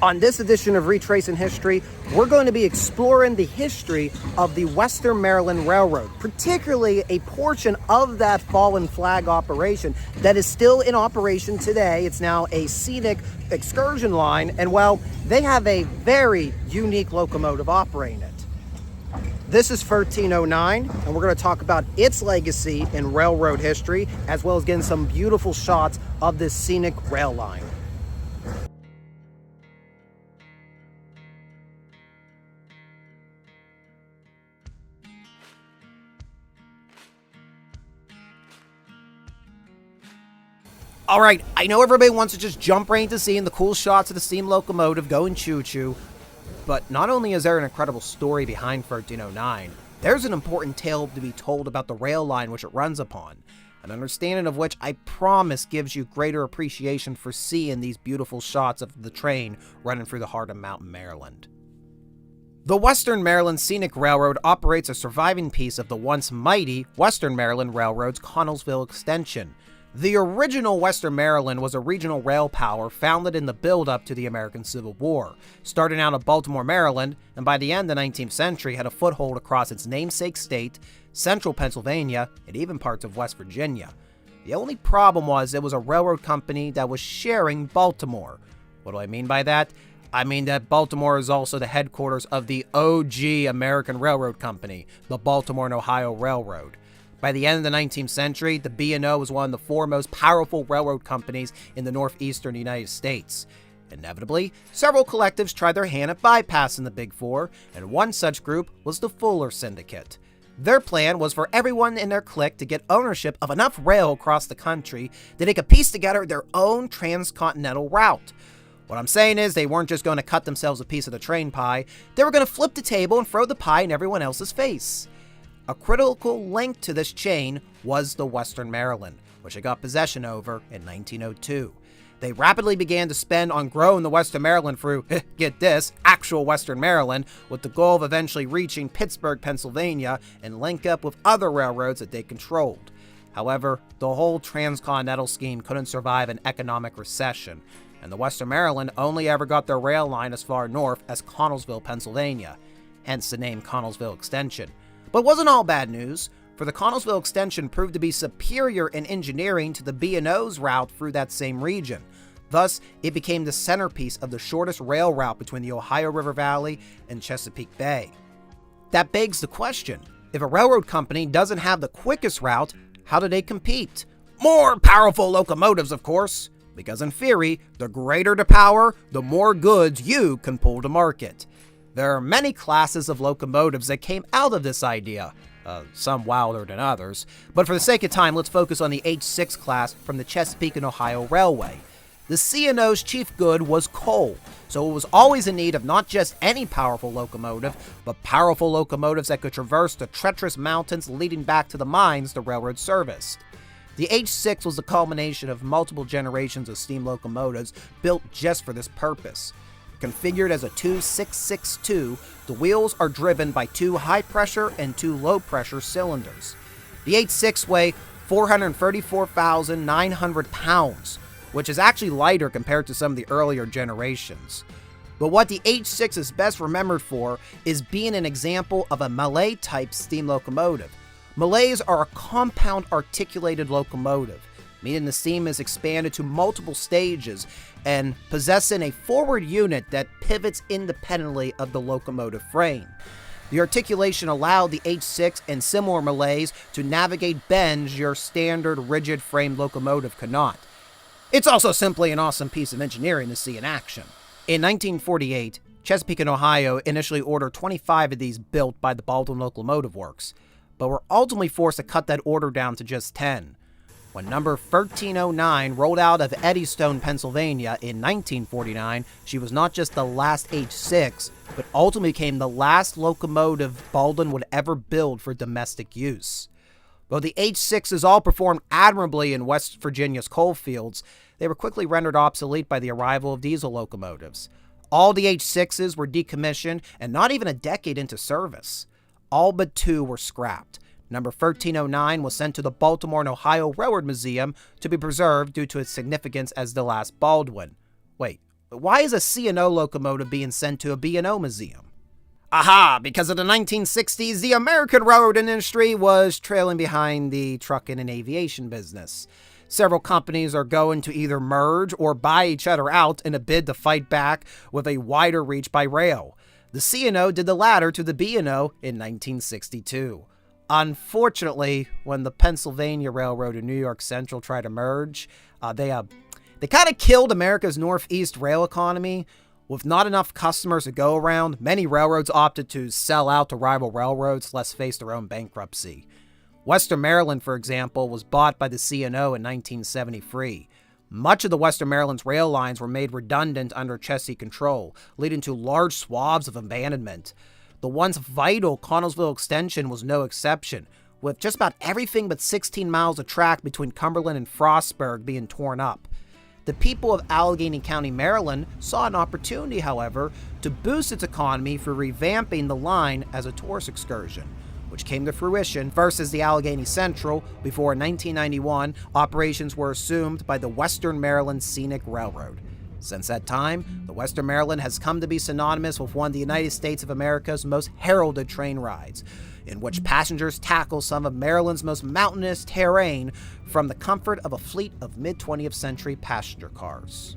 On this edition of Retracing History, we're going to be exploring the history of the Western Maryland Railroad, particularly a portion of that fallen flag operation that is still in operation today. It's now a scenic excursion line, and well, they have a very unique locomotive operating it. This is 1309, and we're going to talk about its legacy in railroad history, as well as getting some beautiful shots of this scenic rail line. All right, I know everybody wants to just jump right into seeing the cool shots of the steam locomotive going choo-choo, but not only is there an incredible story behind 1309, there's an important tale to be told about the rail line which it runs upon, an understanding of which I promise gives you greater appreciation for seeing these beautiful shots of the train running through the heart of Mountain, Maryland. The Western Maryland Scenic Railroad operates a surviving piece of the once mighty Western Maryland Railroad's Connellsville extension. The original Western Maryland was a regional rail power founded in the build-up to the American Civil War, starting out of Baltimore, Maryland, and by the end of the 19th century had a foothold across its namesake state, central Pennsylvania, and even parts of West Virginia. The only problem was it was a railroad company that was sharing Baltimore. What do I mean by that? I mean that Baltimore is also the headquarters of the OG American Railroad Company, the Baltimore and Ohio Railroad. By the end of the 19th century, the B&O was one of the foremost powerful railroad companies in the northeastern United States. Inevitably, several collectives tried their hand at bypassing the Big Four, and one such group was the Fuller Syndicate. Their plan was for everyone in their clique to get ownership of enough rail across the country that they could piece together their own transcontinental route. What I'm saying is they weren't just going to cut themselves a piece of the train pie, they were going to flip the table and throw the pie in everyone else's face. A critical link to this chain was the Western Maryland, which they got possession over in 1902. They rapidly began to spend on growing the Western Maryland through, get this, actual Western Maryland, with the goal of eventually reaching Pittsburgh, Pennsylvania, and link up with other railroads that they controlled. However, the whole transcontinental scheme couldn't survive an economic recession, and the Western Maryland only ever got their rail line as far north as Connellsville, Pennsylvania, hence the name Connellsville Extension. But it wasn't all bad news, for the Connellsville extension proved to be superior in engineering to the B&O's route through that same region. Thus, it became the centerpiece of the shortest rail route between the Ohio River Valley and Chesapeake Bay. That begs the question, if a railroad company doesn't have the quickest route, how do they compete? More powerful locomotives, of course, because in theory, the greater the power, the more goods you can pull to market. There are many classes of locomotives that came out of this idea, some wilder than others, but for the sake of time, let's focus on the H6 class from the Chesapeake and Ohio Railway. The C&O's chief good was coal, so it was always in need of not just any powerful locomotive, but powerful locomotives that could traverse the treacherous mountains leading back to the mines the railroad serviced. The H6 was the culmination of multiple generations of steam locomotives built just for this purpose. Configured as a 2662, the wheels are driven by two high-pressure and two low-pressure cylinders. The H6 weigh 434,900 pounds, which is actually lighter compared to some of the earlier generations. But what the H6 is best remembered for is being an example of a Mallet-type steam locomotive. Mallets are a compound articulated locomotive, meaning the steam is expanded to multiple stages and possessing a forward unit that pivots independently of the locomotive frame. The articulation allowed the H6 and similar Mallets to navigate bends your standard rigid frame locomotive could not. It's also simply an awesome piece of engineering to see in action. In 1948, Chesapeake and Ohio initially ordered 25 of these built by the Baldwin Locomotive Works, but were ultimately forced to cut that order down to just 10. When number 1309 rolled out of Eddystone, Pennsylvania in 1949, she was not just the last H6, but ultimately became the last locomotive Baldwin would ever build for domestic use. Though the H6s all performed admirably in West Virginia's coal fields, they were quickly rendered obsolete by the arrival of diesel locomotives. All the H6s were decommissioned and not even a decade into service. All but two were scrapped. Number 1309 was sent to the Baltimore and Ohio Railroad Museum to be preserved due to its significance as the last Baldwin. Wait, But why is a C&O locomotive being sent to a B&O museum? Aha! Because in the 1960s, the American railroad industry was trailing behind the trucking and aviation business. Several companies are going to either merge or buy each other out in a bid to fight back with a wider reach by rail. The C&O did the latter to the B&O in 1962. Unfortunately, when the Pennsylvania Railroad and New York Central tried to merge, they kind of killed America's Northeast rail economy. With not enough customers to go around, many railroads opted to sell out to rival railroads, lest face their own bankruptcy. Western Maryland, for example, was bought by the C&O in 1973. Much of the Western Maryland's rail lines were made redundant under Chessie control, leading to large swaths of abandonment. The once vital Connellsville extension was no exception, with just about everything but 16 miles of track between Cumberland and Frostburg being torn up. The people of Allegheny County, Maryland, saw an opportunity, however, to boost its economy for revamping the line as a tourist excursion, which came to fruition versus the Allegheny Central. Before 1991, operations were assumed by the Western Maryland Scenic Railroad. Since that time, the Western Maryland has come to be synonymous with one of the United States of America's most heralded train rides, in which passengers tackle some of Maryland's most mountainous terrain from the comfort of a fleet of mid-20th century passenger cars.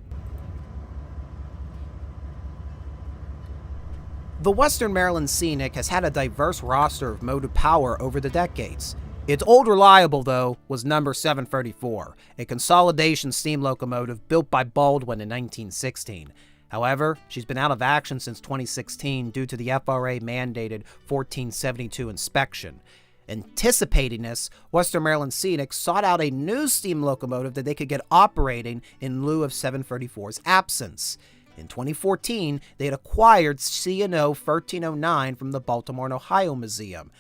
The Western Maryland Scenic has had a diverse roster of motive power over the decades. Its old reliable, though, was number 734, a consolidation steam locomotive built by Baldwin in 1916. However, she's been out of action since 2016 due to the FRA-mandated 1472 inspection. Anticipating this, Western Maryland Scenic sought out a new steam locomotive that they could get operating in lieu of 734's absence. In 2014, they had acquired C&O 1309 from the Baltimore and Ohio Museum.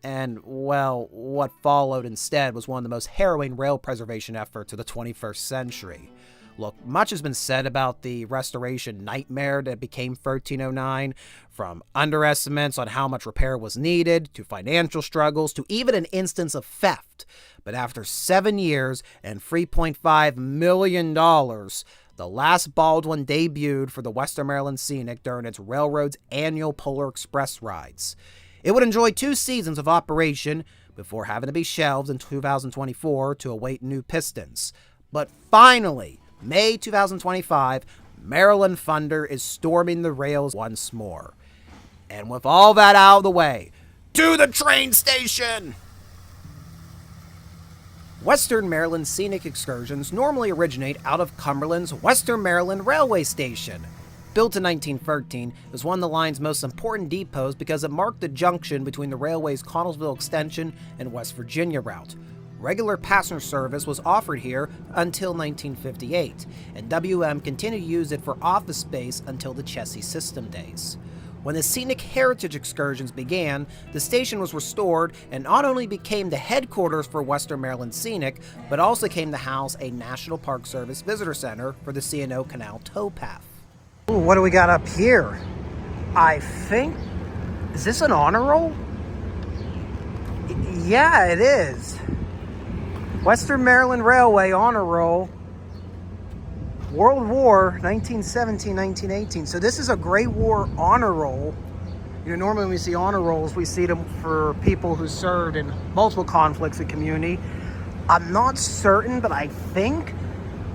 And, well, what followed instead was one of the most harrowing rail preservation efforts of the 21st century. Look, much has been said about the restoration nightmare that became 1309, from underestimates on how much repair was needed, to financial struggles, to even an instance of theft. But after 7 years and $3.5 million, the last Baldwin debuted for the Western Maryland Scenic during its railroad's annual Polar Express rides. It would enjoy 2 seasons of operation before having to be shelved in 2024 to await new pistons. But finally, May 2025, Maryland Thunder is storming the rails once more. And with all that out of the way, to the train station! Western Maryland Scenic excursions normally originate out of Cumberland's Western Maryland Railway Station. Built in 1913, it was one of the line's most important depots because it marked the junction between the railway's Connellsville extension and West Virginia route. Regular passenger service was offered here until 1958, and WM continued to use it for office space until the Chessie system days. When the Scenic Heritage excursions began, the station was restored and not only became the headquarters for Western Maryland Scenic, but also came to house a National Park Service visitor center for the C&O Canal towpath. Ooh, what do we got up here? I think... is this an honor roll? Yeah, it is. Western Maryland Railway honor roll. World War 1917-1918. So this is a Great War honor roll. You know, normally when we see honor rolls, we see them for people who served in multiple conflicts in community. I'm not certain, but I think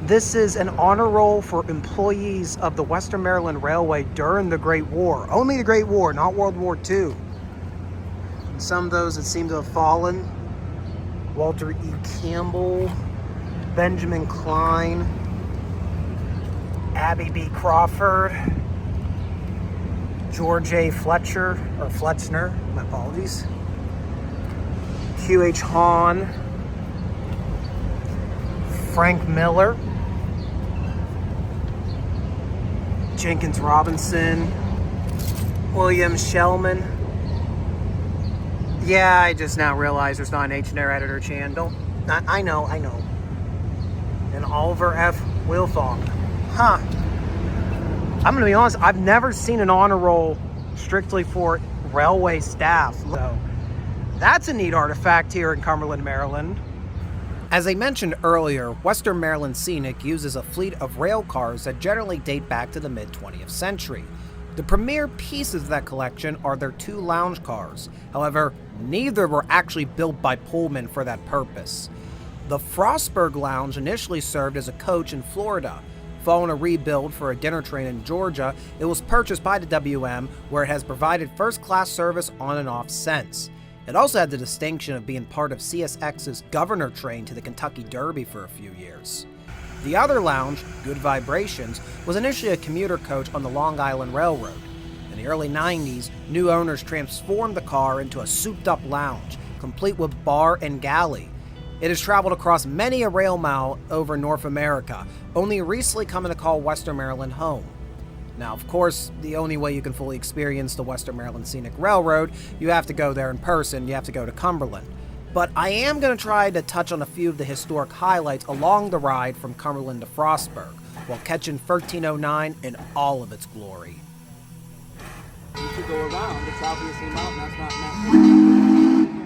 this is an honor roll for employees of the Western Maryland Railway during the Great War. Only the Great War, not World War II. And some of those that seem to have fallen: Walter E. Campbell, Benjamin Klein, Abby B. Crawford, George A. Fletcher, or Fletchner, my apologies, Q.H. Hahn, Frank Miller, Jenkins Robinson, William Shellman. Yeah, I just now realized there's not an H&R editor channel. I know. And Oliver F. Wilfong. Huh. I'm going to be honest, I've never seen an honor roll strictly for railway staff. So that's a neat artifact here in Cumberland, Maryland. As I mentioned earlier, Western Maryland Scenic uses a fleet of rail cars that generally date back to the mid-20th century. The premier pieces of that collection are their 2 lounge cars. However, neither were actually built by Pullman for that purpose. The Frostburg Lounge initially served as a coach in Florida. Following a rebuild for a dinner train in Georgia, it was purchased by the WM, where it has provided first-class service on and off since. It also had the distinction of being part of CSX's Governor train to the Kentucky Derby for a few years. The other lounge, Good Vibrations, was initially a commuter coach on the Long Island Railroad. In the early 90s, new owners transformed the car into a souped-up lounge, complete with bar and galley. It has traveled across many a rail mile over North America, only recently coming to call Western Maryland home. Now, of course, the only way you can fully experience the Western Maryland Scenic Railroad, you have to go there in person, you have to go to Cumberland. But I am going to try to touch on a few of the historic highlights along the ride from Cumberland to Frostburg, while catching 1309 in all of its glory. You should go around, it's obviously mountain, that's not meant.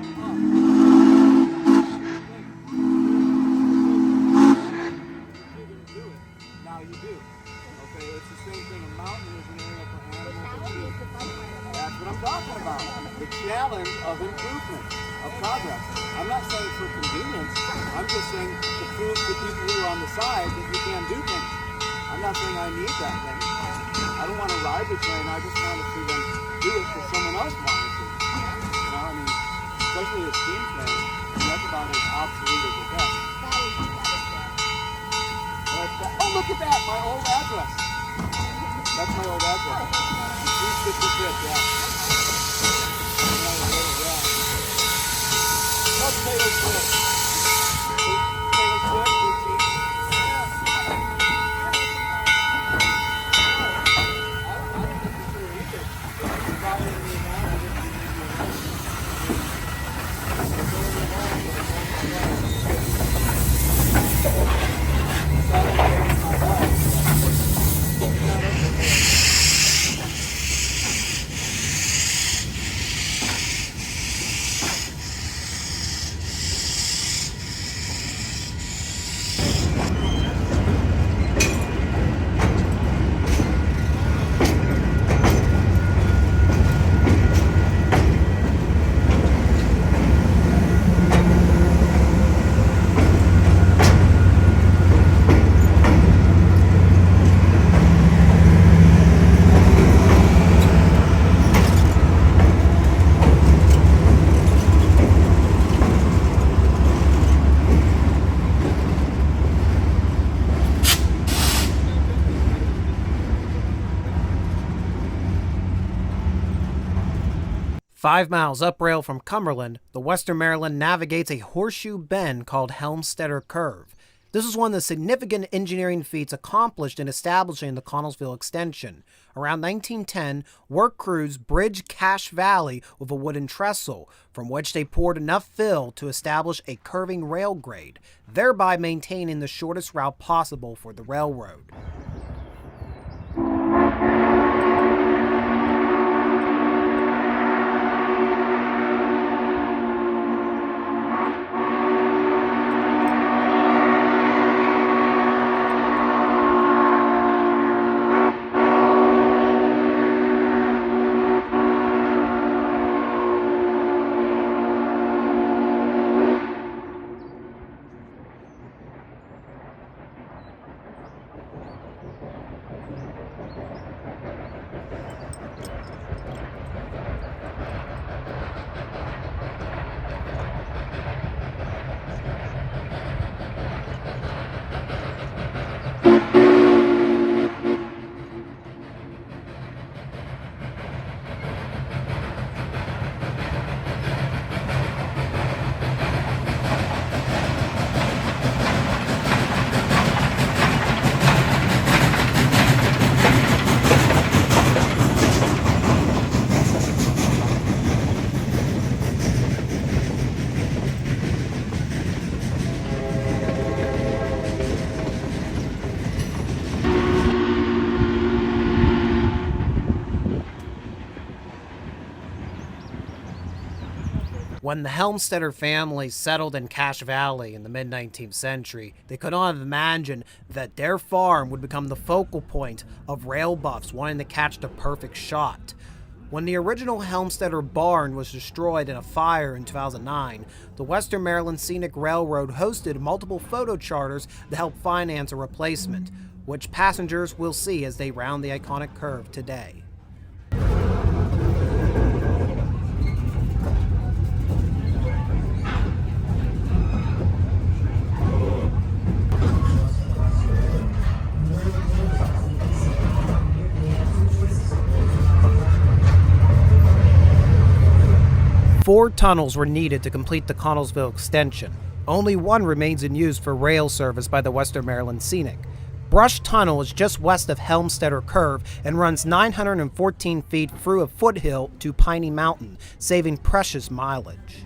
Now you do. Okay, it's the same thing. A mountain is an area for animals and trees. That's what I'm talking about. The challenge of improvement, of progress. I'm not saying for convenience. I'm just saying to prove to people who are on the side that you can do things. I'm not saying I need that thing. I don't want to ride the train. I just want to see them do it because someone else wanted to. You know, I mean, especially a steam train. That's about as obsolete as it gets. Oh, look at that, my old address. That's my old address. 356, yeah. What's Taylor Swift? Taylor Swift, boutique. I don't think it's true either. It's bothering me now. I didn't need to Five miles up rail from Cumberland, the Western Maryland navigates a horseshoe bend called Helmstetter Curve. This is one of the significant engineering feats accomplished in establishing the Connellsville extension. Around 1910, work crews bridged Cache Valley with a wooden trestle, from which they poured enough fill to establish a curving rail grade, thereby maintaining the shortest route possible for the railroad. When the Helmstetter family settled in Cache Valley in the mid-19th century, they could not have imagined that their farm would become the focal point of rail buffs wanting to catch the perfect shot. When the original Helmstetter barn was destroyed in a fire in 2009, the Western Maryland Scenic Railroad hosted multiple photo charters to help finance a replacement, which passengers will see as they round the iconic curve today. 4 tunnels were needed to complete the Connellsville extension. Only one remains in use for rail service by the Western Maryland Scenic. Brush Tunnel is just west of Helmstetter Curve and runs 914 feet through a foothill to Piney Mountain, saving precious mileage.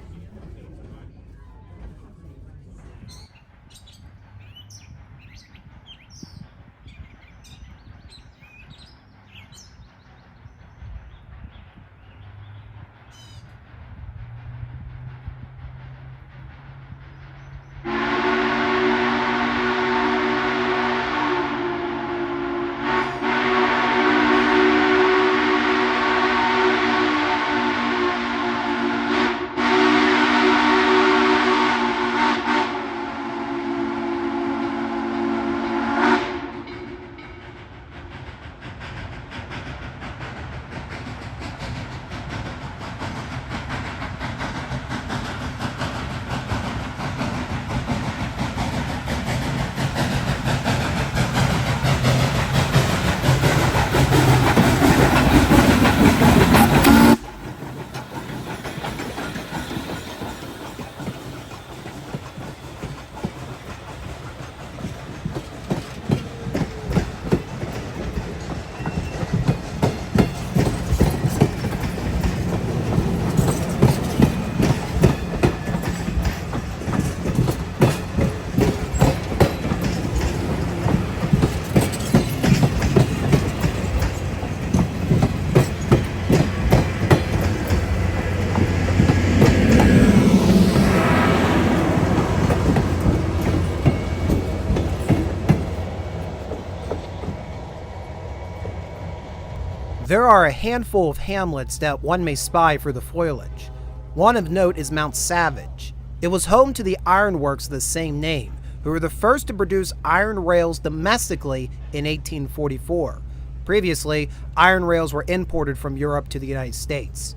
There are a handful of hamlets that one may spy through the foliage. One of note is Mount Savage. It was home to the ironworks of the same name, who were the first to produce iron rails domestically in 1844. Previously, iron rails were imported from Europe to the United States.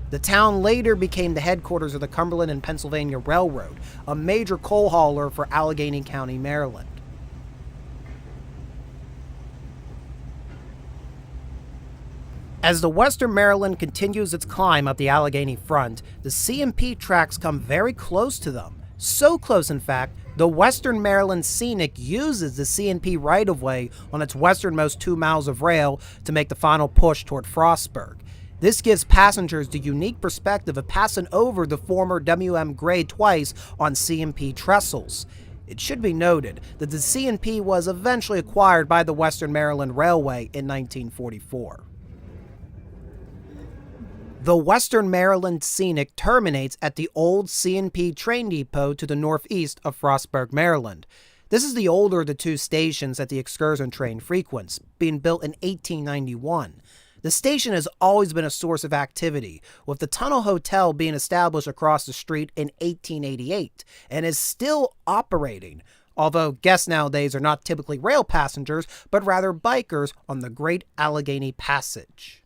The town later became the headquarters of the Cumberland and Pennsylvania Railroad, a major coal hauler for Allegheny County, Maryland. As the Western Maryland continues its climb up the Allegheny front, the C&P tracks come very close to them. So close, in fact, the Western Maryland Scenic uses the C&P right-of-way on its westernmost 2 miles of rail to make the final push toward Frostburg. This gives passengers the unique perspective of passing over the former W.M. grade twice on C&P trestles. It should be noted that the C&P was eventually acquired by the Western Maryland Railway in 1944. The Western Maryland Scenic terminates at the old C&P train depot to the northeast of Frostburg, Maryland. This is the older of the 2 stations that the excursion train frequents, being built in 1891. The station has always been a source of activity, with the Tunnel Hotel being established across the street in 1888, and is still operating, although guests nowadays are not typically rail passengers, but rather bikers on the Great Allegheny Passage.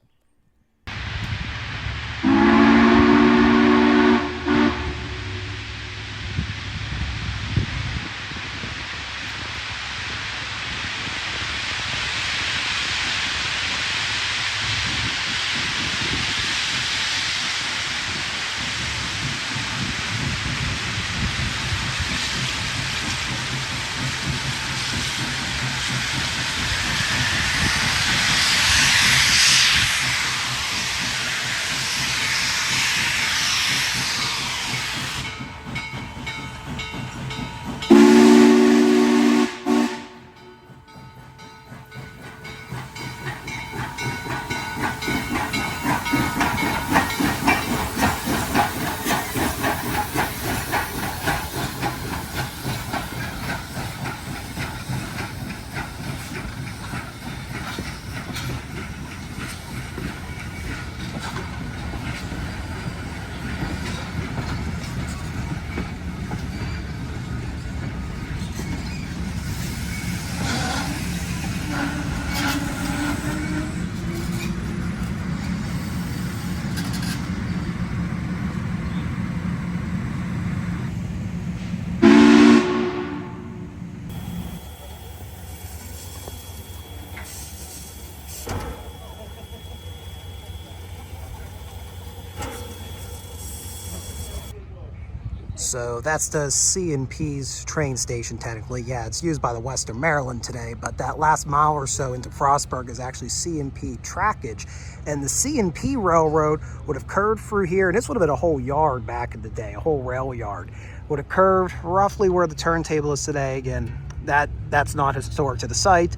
So that's the C&P's train station technically. Yeah, it's used by the Western Maryland today, but that last mile or so into Frostburg is actually C&P trackage. And the C&P railroad would have curved through here, and this would have been a whole yard back in the day, a whole rail yard. Would have curved roughly where the turntable is today. Again, that's not historic to the site.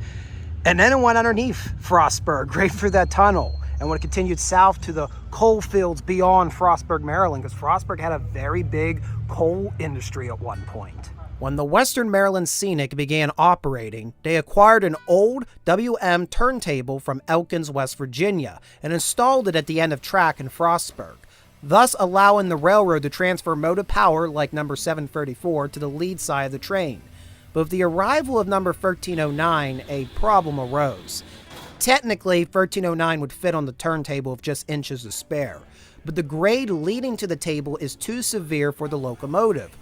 And then it went underneath Frostburg, right through that tunnel, and would have continued south to the coal fields beyond Frostburg, Maryland, because Frostburg had a very big coal industry at one point. When the Western Maryland Scenic began operating, they acquired an old WM turntable from Elkins, West Virginia, and installed it at the end of track in Frostburg, thus allowing the railroad to transfer motive power like number 734 to the lead side of the train. But with the arrival of number 1309, a problem arose. Technically, 1309 would fit on the turntable with just inches to spare, but the grade leading to the table is too severe for the locomotive.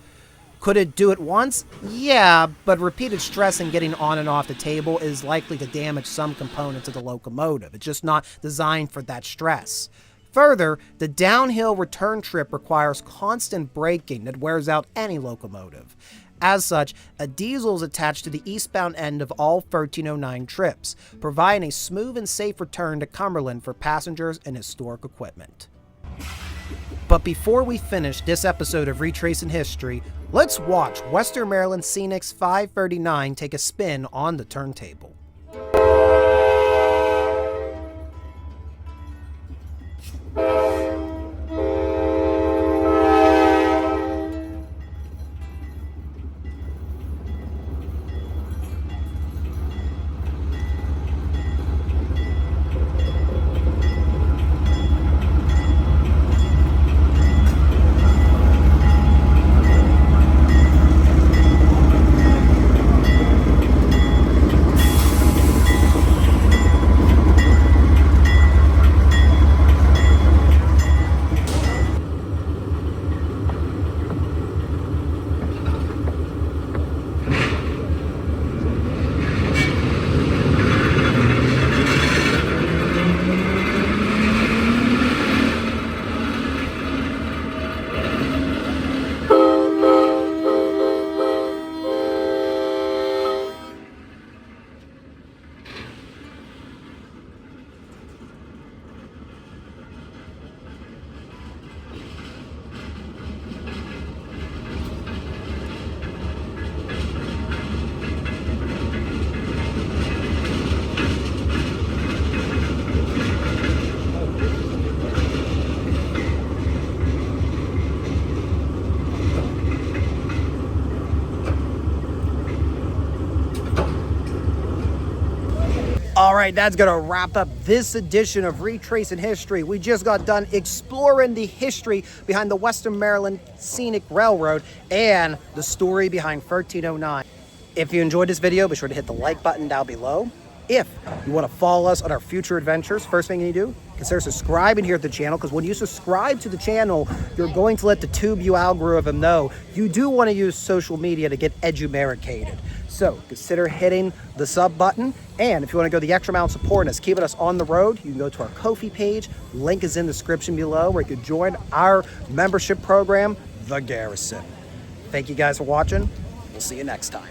Could it do it once? Yeah, but repeated stress in getting on and off the table is likely to damage some components of the locomotive. It's just not designed for that stress. Further, the downhill return trip requires constant braking that wears out any locomotive. As such, a diesel is attached to the eastbound end of all 1309 trips, providing a smooth and safe return to Cumberland for passengers and historic equipment. But before we finish this episode of Retracing History, let's watch Western Maryland Scenic's 539 take a spin on the turntable. All right, that's going to wrap up this edition of Retracing History. We just got done exploring the history behind the Western Maryland Scenic Railroad and the story behind 1309. If you enjoyed this video, be sure to hit the like button down below. If you want to follow us on our future adventures, first thing you do, consider subscribing here at the channel, because when you subscribe to the channel, you're going to let the TubeU algorithm know you do want to use social media to get edumericated. So consider hitting the sub button, and if you want to go the extra mile supporting us, keeping us on the road, you can go to our Ko-fi page. Link is in the description below, where you can join our membership program, The Garrison. Thank you guys for watching. We'll see you next time.